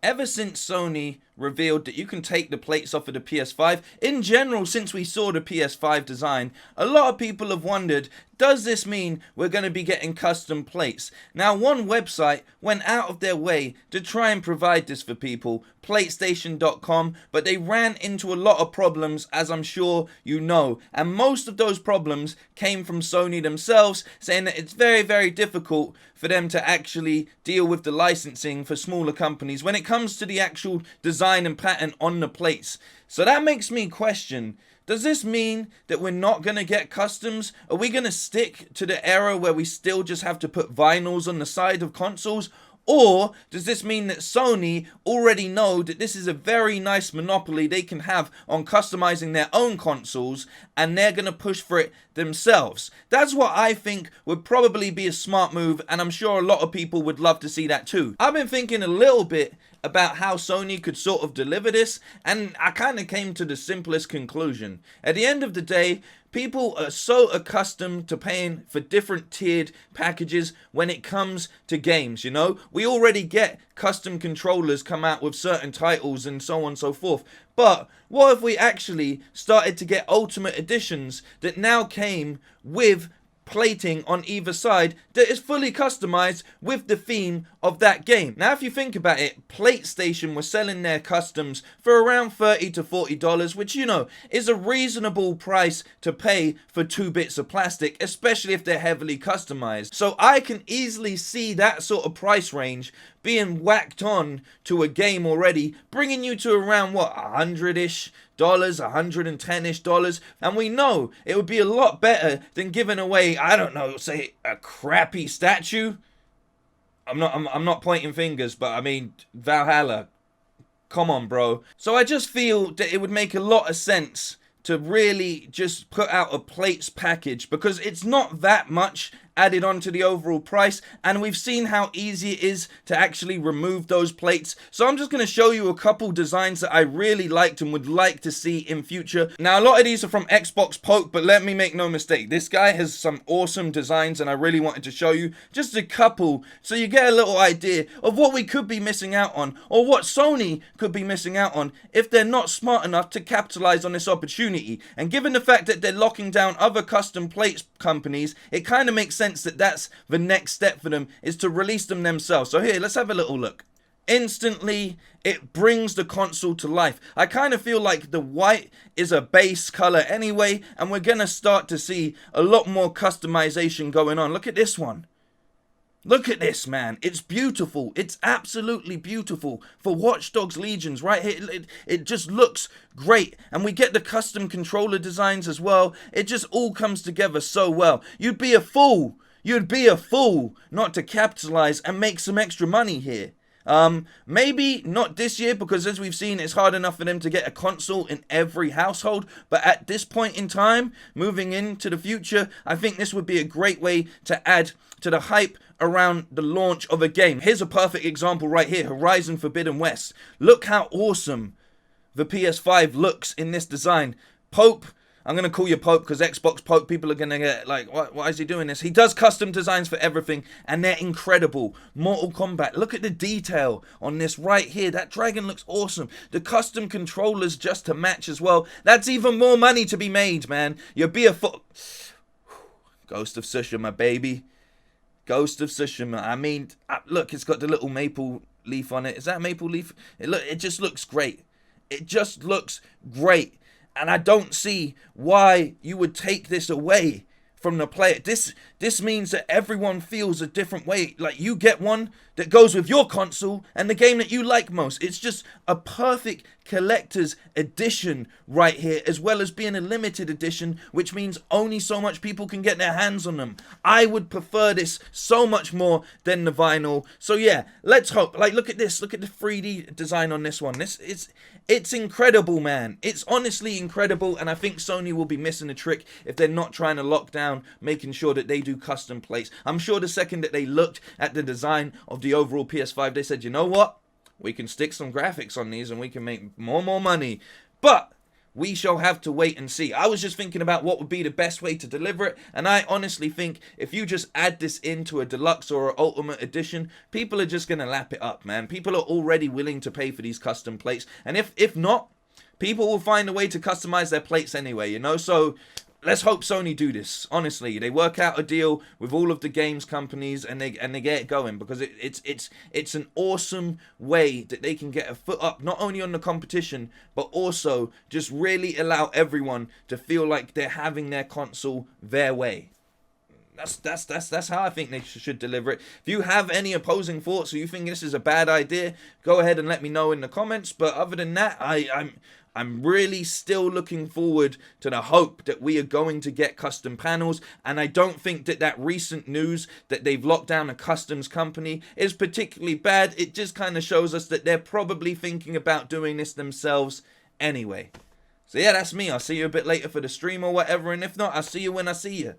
Ever since Sony revealed that you can take the plates off of the PS5, in general, since we saw the PS5 design, a lot of people have wondered, does this mean we're going to be getting custom plates? Now, one website went out of their way to try and provide this for people, Platestation.com, but they ran into a lot of problems, as I'm sure you know. And most of those problems came from Sony themselves, saying that it's very, very difficult for them to actually deal with the licensing for smaller companies when it comes to the actual design and pattern on the plates. So that makes me question, does this mean that we're not going to get customs? Are we going to stick to the era where we still just have to put vinyls on the side of consoles? Or does this mean that Sony already know that this is a very nice monopoly they can have on customizing their own consoles, and they're going to push for it themselves? That's what I think would probably be a smart move, and I'm sure a lot of people would love to see that too. I've been thinking a little bit about how Sony could sort of deliver this, and I kind of came to the simplest conclusion. At the end of the day, people are so accustomed to paying for different tiered packages when it comes to games, you know? We already get custom controllers come out with certain titles and so on and so forth. But what if we actually started to get Ultimate Editions that now came with plating on either side that is fully customized with the theme of that game? Now, if you think about it, Platestation was selling their customs for around $30 to $40, which, you know, is a reasonable price to pay for 2 bits of plastic, especially if they're heavily customized. So I can easily see that sort of price range being whacked on to a game already, bringing you to around, what, $100-ish, $110-ish, and we know it would be a lot better than giving away, I don't know, say a crappy statue. I'm not pointing fingers, but I mean, Valhalla, come on, bro. So I just feel that it would make a lot of sense to really just put out a plates package, because it's not that much added onto the overall price, and we've seen how easy it is to actually remove those plates. So I'm just going to show you a couple designs that I really liked and would like to see in future. Now, a lot of these are from XboxPope, but let me make no mistake, this guy has some awesome designs, and I really wanted to show you just a couple so you get a little idea of what we could be missing out on, or what Sony could be missing out on if they're not smart enough to capitalize on this opportunity. And given the fact that they're locking down other custom plates companies, it kind of makes sense that that's the next step for them, is to release them themselves. So here, let's have a little look. Instantly, it brings the console to life. I kind of feel like the white is a base color anyway, and we're gonna start to see a lot more customization going on. Look at this one. Look at this, man. It's beautiful. It's absolutely beautiful. For Watch Dogs Legions, right here, it just looks great. And we get the custom controller designs as well. It just all comes together so well. You'd be a fool not to capitalize and make some extra money here. Maybe not this year, because as we've seen, it's hard enough for them to get a console in every household. But at this point in time, moving into the future, I think this would be a great way to add to the hype around the launch of a game. Here's a perfect example right here, Horizon Forbidden West. Look how awesome the PS5 looks in this design. Pope, I'm going to call you Pope because XboxPope, people are going to get like, why is he doing this? He does custom designs for everything, and they're incredible. Mortal Kombat, look at the detail on this right here. That dragon looks awesome. The custom controllers just to match as well. That's even more money to be made, man. You'll be a Ghost of Tsushima, baby. Ghost of Tsushima. I mean, look, it's got the little maple leaf on it. Is that maple leaf? It just looks great. It just looks great. And I don't see why you would take this away from the player. This means that everyone feels a different way. Like, you get one that goes with your console and the game that you like most. It's just a perfect collector's edition right here, as well as being a limited edition, which means only so much people can get their hands on them. I would prefer this so much more than the vinyl. So yeah, let's hope. Like, look at this. Look at the 3D design on this one. It's incredible, man. It's honestly incredible, and I think Sony will be missing a trick if they're not trying to lock down, making sure that they do custom plates. I'm sure the second that they looked at the design of the overall PS5, they said, you know what? We can stick some graphics on these and we can make more money. But we shall have to wait and see. I was just thinking about what would be the best way to deliver it, and I honestly think if you just add this into a deluxe or an ultimate edition, people are just going to lap it up, man. People are already willing to pay for these custom plates, and if not, people will find a way to customize their plates anyway, you know? So let's hope Sony do this. Honestly, they work out a deal with all of the games companies and they get it going, because it's an awesome way that they can get a foot up not only on the competition, but also just really allow everyone to feel like they're having their console their way. That's how I think they should deliver it. If you have any opposing thoughts or you think this is a bad idea, go ahead and let me know in the comments. But other than that, I'm really still looking forward to the hope that we are going to get custom panels, and I don't think that recent news that they've locked down a customs company is particularly bad. It just kind of shows us that they're probably thinking about doing this themselves anyway. So yeah, that's me. I'll see you a bit later for the stream or whatever, and if not, I'll see you when I see you.